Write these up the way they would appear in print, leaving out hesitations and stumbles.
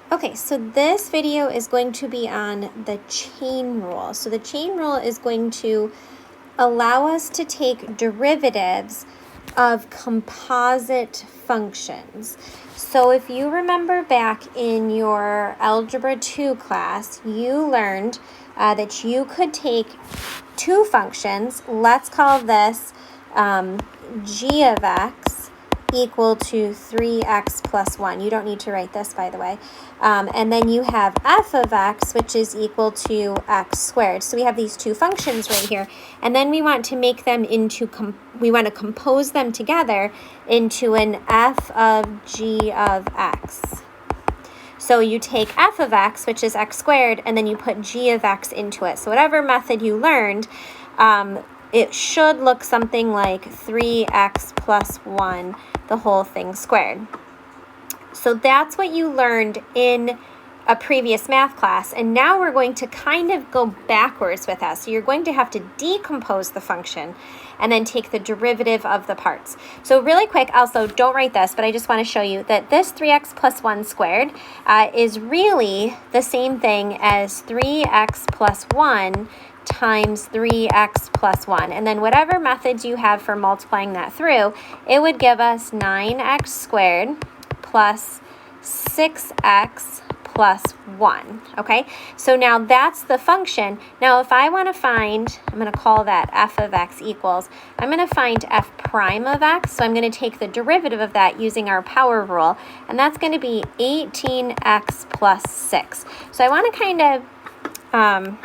Okay, so this video is going to be on the chain rule. So the chain rule is going to allow us to take derivatives of composite functions. So if you remember back in your Algebra 2 class, you learned that you could take two functions. Let's call this g of x equal to 3x plus 1. You don't need to write this, by the way. And then you have f of x, which is equal to x squared. So we have these two functions right here. And then we want to make them into, we want to compose them together into an f of g of x. So you take f of x, which is x squared, and then you put g of x into it. So whatever method you learned, it should look something like 3x plus 1, the whole thing squared. So that's what you learned in a previous math class, and now we're going to kind of go backwards with that. So you're going to have to decompose the function and then take the derivative of the parts. So really quick, also don't write this, but I just want to show you that this 3x plus 1 squared is really the same thing as 3x plus 1 times 3x plus 1. And then whatever methods you have for multiplying that through, it would give us 9x squared plus 6x plus 1, okay? So now that's the function. Now if I want to find, I'm going to call that f of x equals, I'm going to find f prime of x, so I'm going to take the derivative of that using our power rule, and that's going to be 18x plus 6. So I want to kind of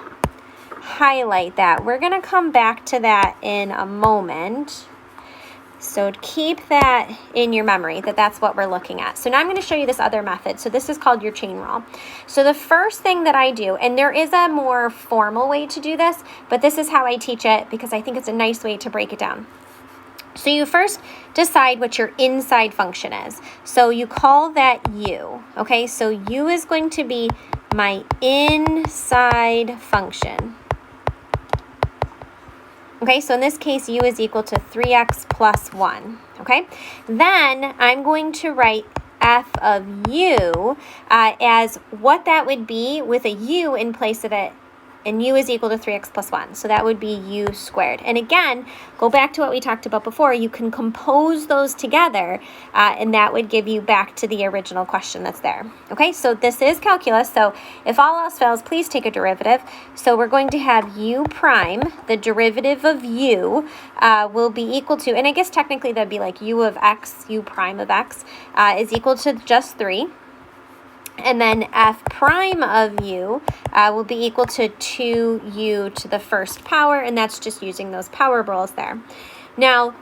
highlight that. We're going to come back to that in a moment. So keep that in your memory, that that's what we're looking at. So now I'm going to show you this other method. So this is called your chain rule. So the first thing that I do, and there is a more formal way to do this, but this is how I teach it because I think it's a nice way to break it down. So you first decide what your inside function is. So you call that u, okay? So u is going to be my inside function. Okay, so in this case, u is equal to 3x plus 1, okay? Then I'm going to write f of u as what that would be with a u in place of it, and u is equal to 3x plus 1, so that would be u squared. And again, go back to what we talked about before, you can compose those together, and that would give you back to the original question that's there. Okay, so this is calculus, so if all else fails, please take a derivative. So we're going to have u prime, the derivative of u, will be equal to, and I guess technically that'd be like u of x, u prime of x, is equal to just 3. And then f prime of u will be equal to 2u to the first power, and that's just using those power rules there. Now,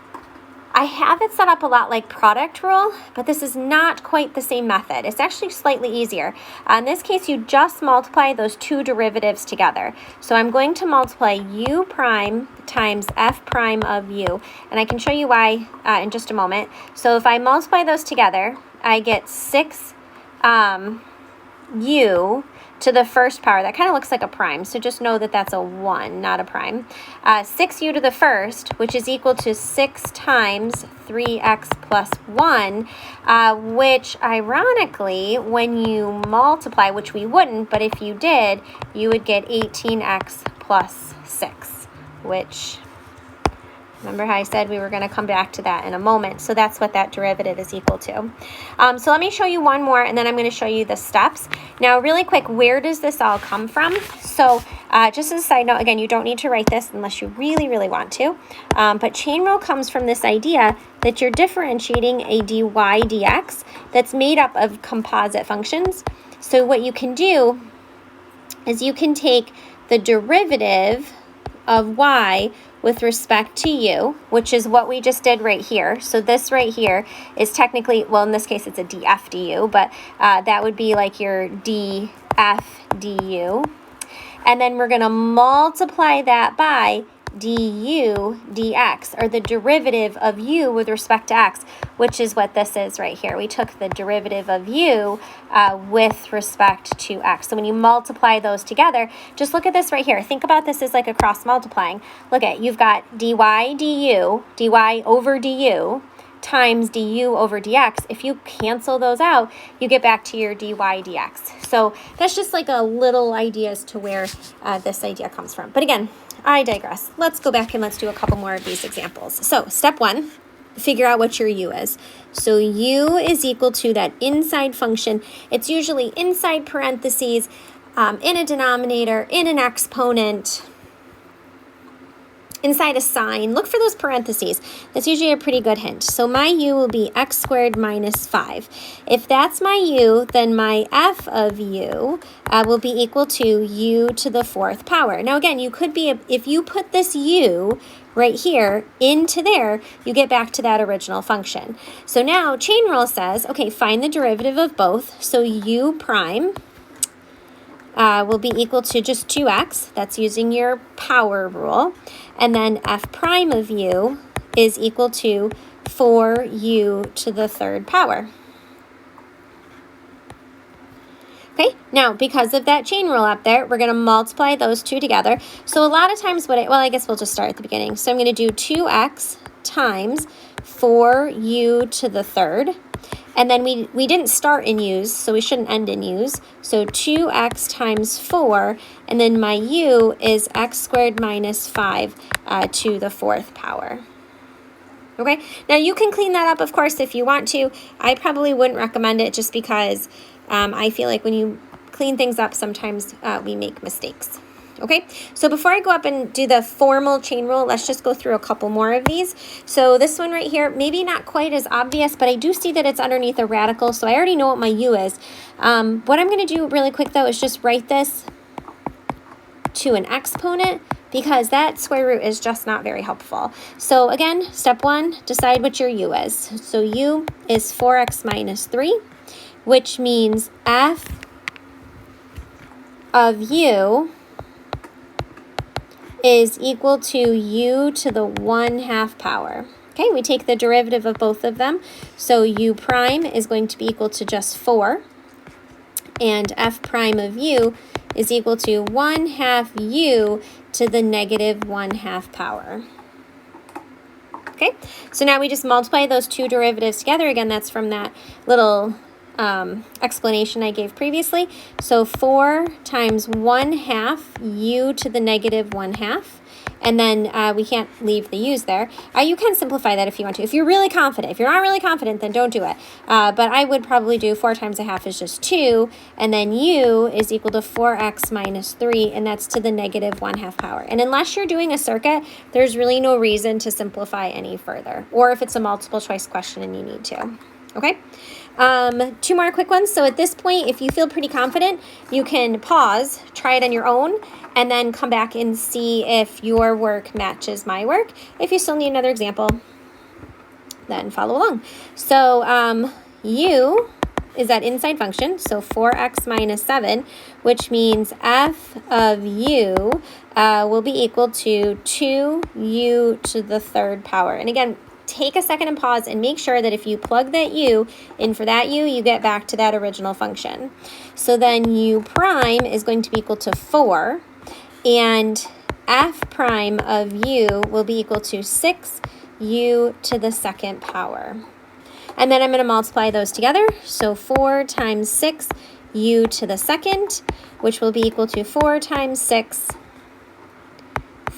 I have it set up a lot like product rule, but this is not quite the same method. It's actually slightly easier. In this case, you just multiply those two derivatives together. So I'm going to multiply u prime times f prime of u, and I can show you why in just a moment. So if I multiply those together, I get 6 u to the first power. That kind of looks like a prime, so just know that that's a 1, not a prime. 6u to the first, which is equal to 6 times 3x plus 1, which ironically, when you multiply, which we wouldn't, but if you did, you would get 18x plus 6, which... Remember how I said we were going to come back to that in a moment. So that's what that derivative is equal to. So let me show you one more, and then I'm going to show you the steps. Now, really quick, where does this all come from? So just as a side note, again, you don't need to write this unless you really, really want to. But chain rule comes from this idea that you're differentiating a dy dx that's made up of composite functions. So what you can do is you can take the derivative of y with respect to u, which is what we just did right here. So this right here is technically, well, in this case, it's a df du, but that would be like your df du. And then we're going to multiply that by du dx, or the derivative of u with respect to x, which is what this is right here. We took the derivative of u with respect to x. So when you multiply those together, just look at this right here. Think about this as like a cross multiplying. Look at, you've got dy du, dy over du, times du over dx, if you cancel those out, you get back to your dy dx. So that's just like a little idea as to where this idea comes from. But again, I digress. Let's go back and let's do a couple more of these examples. So step 1, figure out what your u is. So u is equal to that inside function. It's usually inside parentheses, in a denominator, in an exponent, inside a sign. Look for those parentheses. That's usually a pretty good hint. So my u will be x squared minus 5. If that's my u, then my f of u will be equal to u to the 4th power. Now again, you could be, if you put this u right here into there, you get back to that original function. So now chain rule says, okay, find the derivative of both. So u prime will be equal to just 2x. That's using your power rule. And then f prime of u is equal to 4u to the 3rd power. Okay, now because of that chain rule up there, we're going to multiply those two together. So a lot of times I guess we'll just start at the beginning. So I'm going to do 2x times 4u to the 3rd. And then we didn't start in u's, so we shouldn't end in u's. So 2x times 4, and then my u is x squared minus 5 to the 4th power. Okay, now you can clean that up, of course, if you want to. I probably wouldn't recommend it just because I feel like when you clean things up, sometimes we make mistakes. Okay, so before I go up and do the formal chain rule, let's just go through a couple more of these. So this one right here, maybe not quite as obvious, but I do see that it's underneath a radical, so I already know what my u is. What I'm going to do really quick, though, is just write this to an exponent, because that square root is just not very helpful. So again, step 1, decide what your u is. So u is 4x minus 3, which means f of u is equal to u to the 1/2 power. Okay, we take the derivative of both of them. So u prime is going to be equal to just 4. And f prime of u is equal to 1/2 u to the negative 1/2 power. Okay, so now we just multiply those two derivatives together. Again, that's from that little explanation I gave previously. So 4 times 1/2 u to the negative 1/2. And then we can't leave the u's there. You can simplify that if you want to. If you're really confident. If you're not really confident, then don't do it. But I would probably do 4 times 1/2 is just 2. And then u is equal to 4x minus 3. And that's to the negative 1/2 power. And unless you're doing a circuit, there's really no reason to simplify any further. Or if it's a multiple choice question and you need to. Okay? 2 more quick ones. So at this point, if you feel pretty confident, you can pause, try it on your own, and then come back and see if your work matches my work. If you still need another example, then follow along. So u is that inside function, so 4x minus 7, which means f of u will be equal to 2u to the 3rd power. And again, take a second and pause and make sure that if you plug that u in for that u, you get back to that original function. So then u prime is going to be equal to 4, and f prime of u will be equal to 6u to the 2nd power. And then I'm going to multiply those together. So 4 times 6u to the 2nd, which will be equal to 4 times 6,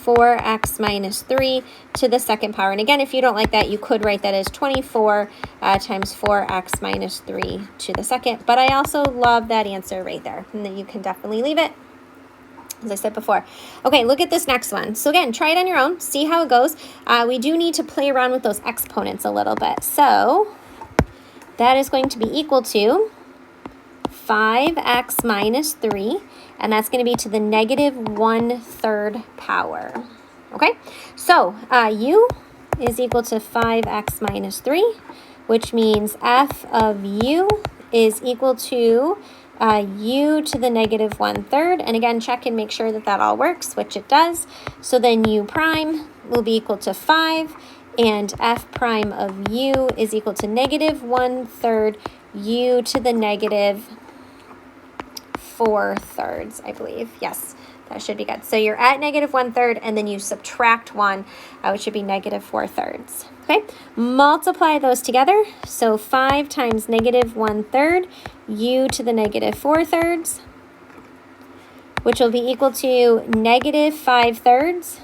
4x minus 3 to the 2nd power. And again, if you don't like that, you could write that as 24 times 4x minus 3 to the 2nd. But I also love that answer right there. And then you can definitely leave it, as I said before. Okay, look at this next one. So again, try it on your own. See how it goes. We do need to play around with those exponents a little bit. So that is going to be equal to 5x minus 3. And that's going to be to the negative 1/3 power. Okay, so u is equal to 5x minus 3, which means f of u is equal to u to the negative 1/3. And again, check and make sure that that all works, which it does. So then u prime will be equal to 5, and f prime of u is equal to negative 1/3 u to the negative 4/3, I believe. Yes, That should be good. So you're at negative 1/3, and then you subtract 1, which should be negative 4/3. Okay, multiply those together. So 5 times negative 1/3, u to the negative 4/3, which will be equal to negative 5/3.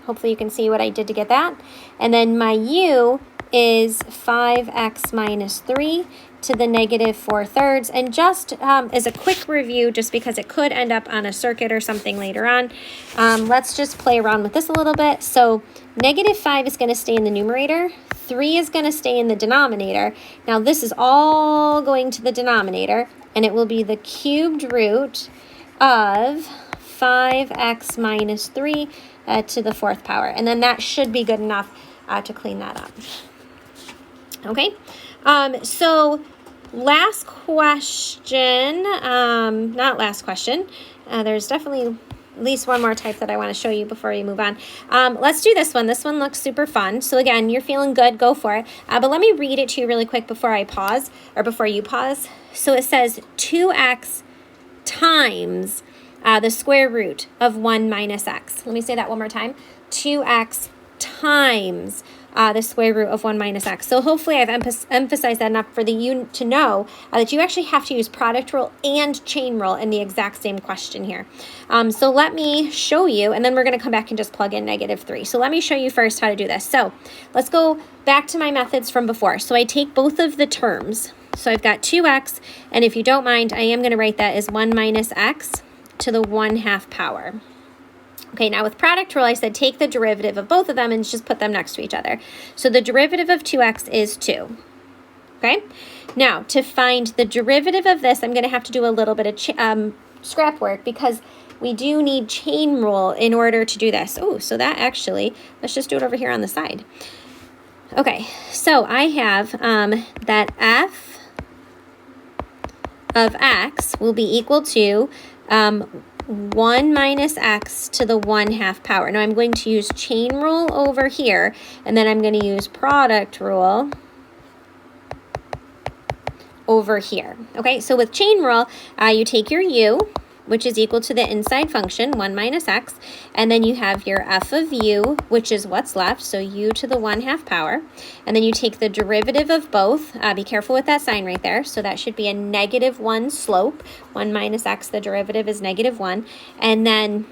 Hopefully you can see what I did to get that. And then my u is 5x minus 3 to the negative 4/3. And just as a quick review, just because it could end up on a circuit or something later on, let's just play around with this a little bit. So negative 5 is going to stay in the numerator. 3 is going to stay in the denominator. Now this is all going to the denominator, and it will be the cubed root of 5x minus 3 to the 4th power. And then that should be good enough to clean that up. Okay, so last question, not last question, there's definitely at least one more type that I want to show you before we move on. Let's do this one. This one looks super fun. So again, you're feeling good, go for it. But let me read it to you really quick before I pause, or before you pause. So it says 2x times the square root of 1 minus x. Let me say that one more time. 2x times the square root of 1 minus x. So hopefully I've emphasized that enough for you to know that you actually have to use product rule and chain rule in the exact same question here. So let me show you, and then we're going to come back and just plug in negative 3. So let me show you first how to do this. So let's go back to my methods from before. So I take both of the terms. So I've got 2x, and if you don't mind, I am going to write that as 1 minus x to the 1/2 power. Okay, now with product rule, I said take the derivative of both of them and just put them next to each other. So the derivative of 2x is 2. Okay, now to find the derivative of this, I'm going to have to do a little bit of scrap work, because we do need chain rule in order to do this. Oh, so that actually, let's just do it over here on the side. Okay, so I have that f of x will be equal to 1 minus x to the 1/2 power. Now I'm going to use chain rule over here, and then I'm going to use product rule over here. Okay, so with chain rule, you take your u, which is equal to the inside function, 1 minus x, and then you have your f of u, which is what's left, so u to the 1/2 power, and then you take the derivative of both. Be careful with that sign right there, so that should be a -1 slope. 1 minus x, the derivative is -1, and then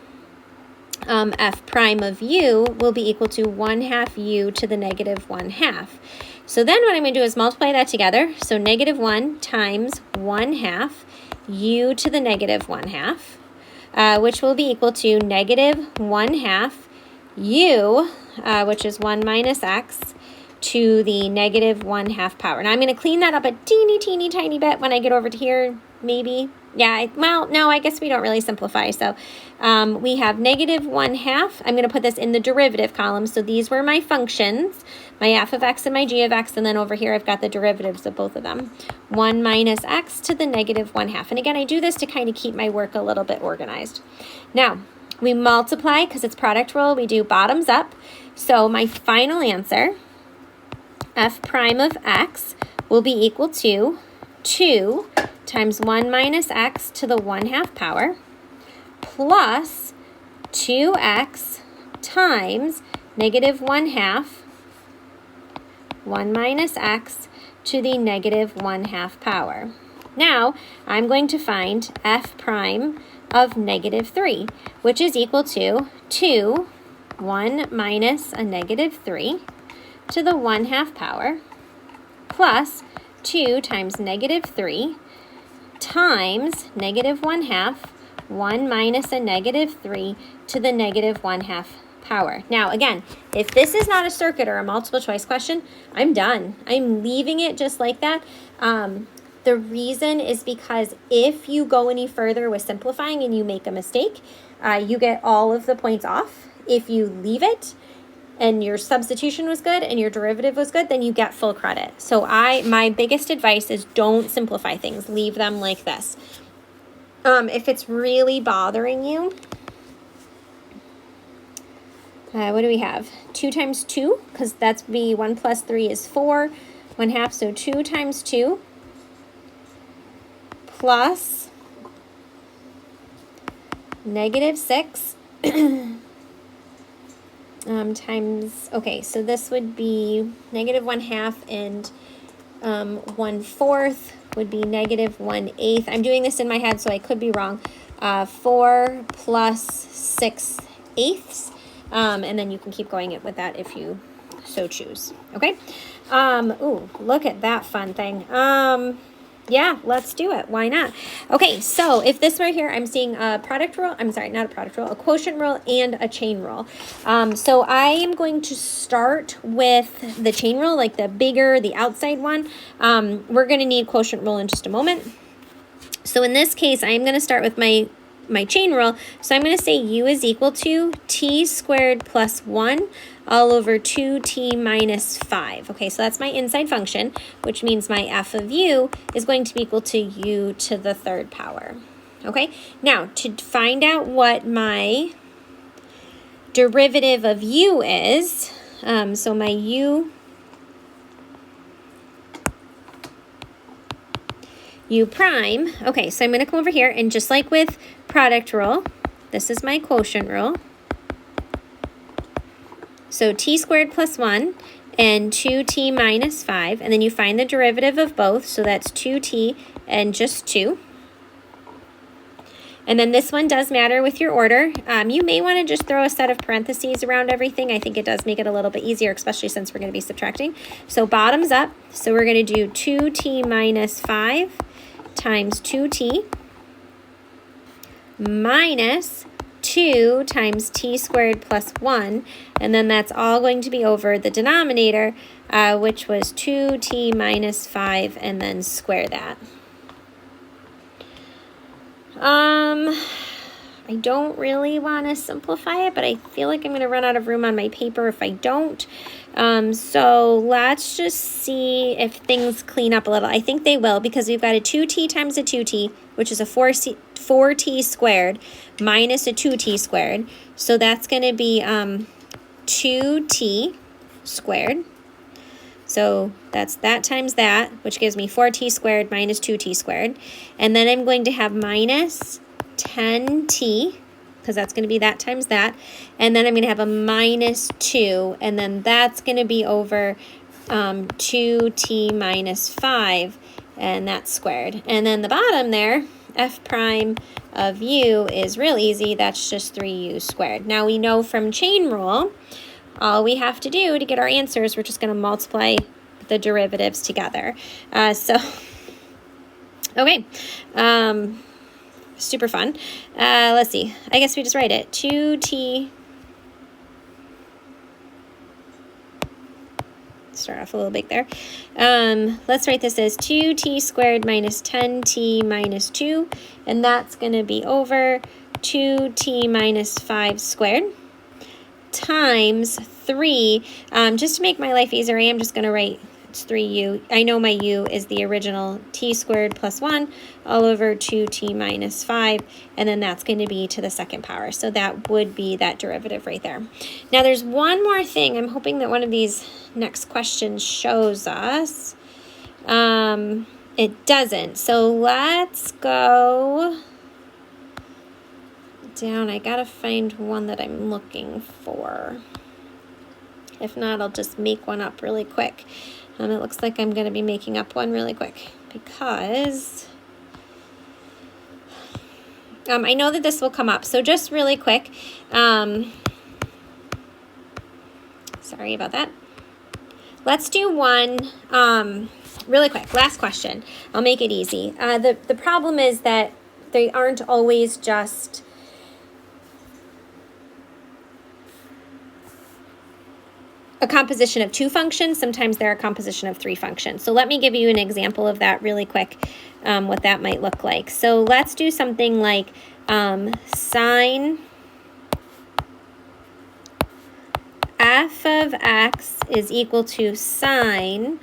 f prime of u will be equal to 1/2 u to the -1/2. So then what I'm going to do is multiply that together, so -1 times 1/2 u to the -1/2, which will be equal to -1/2 u, which is 1 minus x, to the -1/2 power. Now I'm going to clean that up a teeny tiny bit when I get over to here, maybe. Yeah, well, no, I guess we don't really simplify. So we have -1/2. I'm going to put this in the derivative column. So these were my functions, my f of x and my g of x, and then over here I've got the derivatives of both of them. 1 minus x to the -1/2. And again, I do this to kind of keep my work a little bit organized. Now, we multiply, because it's product rule, we do bottoms up. So my final answer, f prime of x, will be equal to 2 times 1 minus x to the 1/2 power plus 2x times -1/2, 1 minus x to the -1/2 power. Now, I'm going to find f prime of -3, which is equal to 2, 1 minus a -3 to the 1/2 power plus 2 times -3 times -1/2, 1 minus a -3 to the -1/2 power. Now, again, if this is not a circuit or a multiple choice question, I'm done. I'm leaving it just like that. The reason is because if you go any further with simplifying and you make a mistake, you get all of the points off. If you leave it and your substitution was good and your derivative was good, then you get full credit. So my biggest advice is don't simplify things. Leave them like this. If it's really bothering you, what do we have? 2 times 2, because that's be 1 plus 3 is 4, 1/2, so 2 times 2 plus negative 6 times, okay, so this would be negative 1/2, and 1/4 would be negative 1/8. I'm doing this in my head, so I could be wrong. 4 plus 6/8, and then you can keep going with that if you so choose. Okay. Ooh, look at that fun thing. Yeah, let's do it. Why not? Okay, so if this right here, I'm seeing a product rule. I'm sorry, not a product rule, a quotient rule and a chain rule. So I am going to start with the chain rule, like the bigger, the outside one. We're going to need quotient rule in just a moment. So in this case, I am going to start with my chain rule. So I'm going to say u is equal to t squared plus 1 all over 2t minus 5. Okay, so that's my inside function, which means my f of u is going to be equal to u to the third power. Okay, now to find out what my derivative of u is, so my u prime, okay, so I'm going to come over here, and just like with product rule, this is my quotient rule. So t squared plus 1 and 2t minus 5, and then you find the derivative of both, so that's 2t and just 2. And then this one does matter with your order. You may want to just throw a set of parentheses around everything. I think it does make it a little bit easier, especially since we're going to be subtracting. So bottoms up, so we're going to do 2t minus 5 times 2t minus 2 times t squared plus 1, and then that's all going to be over the denominator, which was 2t minus 5, and then square that. I don't really want to simplify it, but I feel like I'm going to run out of room on my paper if I don't. So let's just see if things clean up a little. I think they will, because we've got a 2t times a 2t, which is a 4t squared minus a 2t squared. So that's going to be 2t squared. So that's that times that, which gives me 4t squared minus 2t squared. And then I'm going to have minus 10t, because that's going to be that times that. And then I'm going to have a minus 2, and then that's going to be over 2t minus 5, and that's squared. And then the bottom there, f prime of u, is real easy. That's just 3u squared. Now we know from chain rule, all we have to do to get our answers, we're just going to multiply the derivatives together. Okay. Super fun. Let's see. I guess we just write it. 2t. Start off a little big there. Let's write this as 2t squared minus 10t minus 2. And that's going to be over 2t minus 5 squared times 3. Just to make my life easier, I am just going to write it's 3u. I know my u is the original t squared plus 1 all over 2t minus 5, and then that's going to be to the second power. So that would be that derivative right there. Now there's one more thing. I'm hoping that one of these next questions shows us. It doesn't. So let's go down. I gotta find one that I'm looking for. If not, I'll just make one up really quick. It looks like I'm going to be making up one really quick because I know that this will come up. So just really quick, sorry about that. Let's do one really quick. Last question. I'll make it easy. The problem is that they aren't always just a composition of 2 functions. Sometimes they're a composition of 3 functions. So let me give you an example of that really quick, what that might look like. So let's do something like sine f of x is equal to sine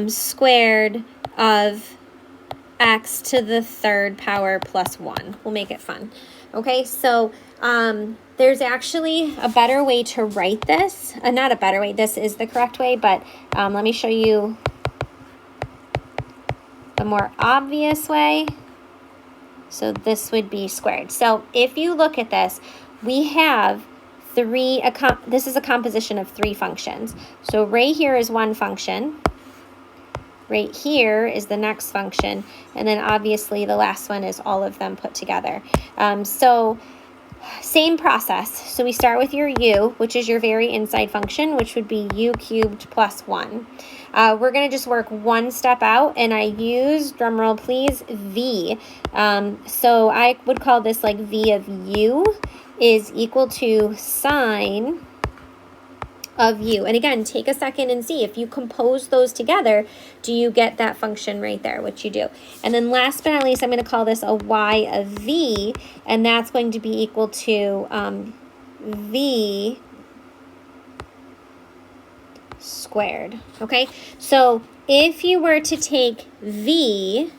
squared of x to the third power plus 1. We'll make it fun. Okay, so there's actually a better way to write this. Not a better way, this is the correct way, but let me show you a more obvious way. So this would be squared. So if you look at this, we have this is a composition of 3 functions. So right here is one function. Right here is the next function. And then obviously the last one is all of them put together. So same process. So we start with your u, which is your very inside function, which would be u cubed plus 1. We're going to just work one step out, and I use, drumroll please, v. So I would call this like v of u is equal to sine of u. And again, take a second and see if you compose those together, do you get that function right there, which you do. And then last but not least, I'm going to call this a y of v, and that's going to be equal to v squared. Okay, so if you were to take v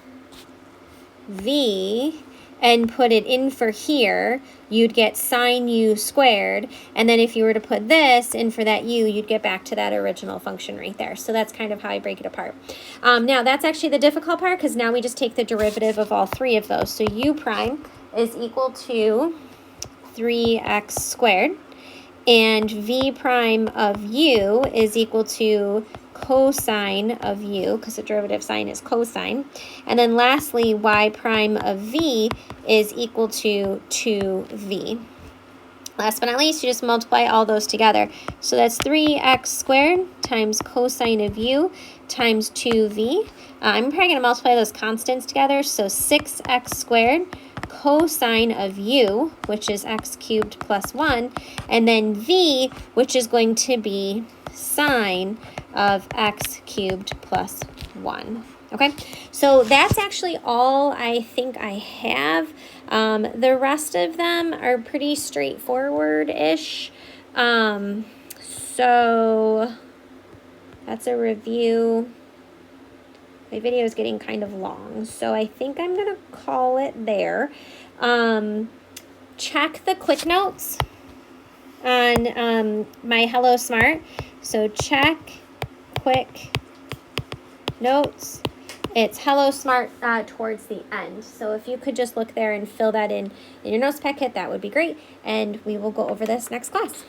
and put it in for here, you'd get sine u squared. And then if you were to put this in for that u, you'd get back to that original function right there. So that's kind of how I break it apart. Now that's actually the difficult part, because now we just take the derivative of all 3 of those. So u prime is equal to 3x squared. And v prime of u is equal to cosine of u, because the derivative sign is cosine. And then lastly, y prime of v is equal to 2v. Last but not least, you just multiply all those together. So that's 3x squared times cosine of u times 2v. I'm probably going to multiply those constants together. So 6x squared cosine of u, which is x cubed plus 1, and then v, which is going to be sine of x cubed plus 1. Okay, so that's actually all I think I have. The rest of them are pretty straightforward-ish. So that's a review. My video is getting kind of long, so I think I'm going to call it there. Check the quick notes on my Hello Smart. So check quick notes. It's Hello Smart towards the end. So if you could just look there and fill that in your notes packet, that would be great. And we will go over this next class.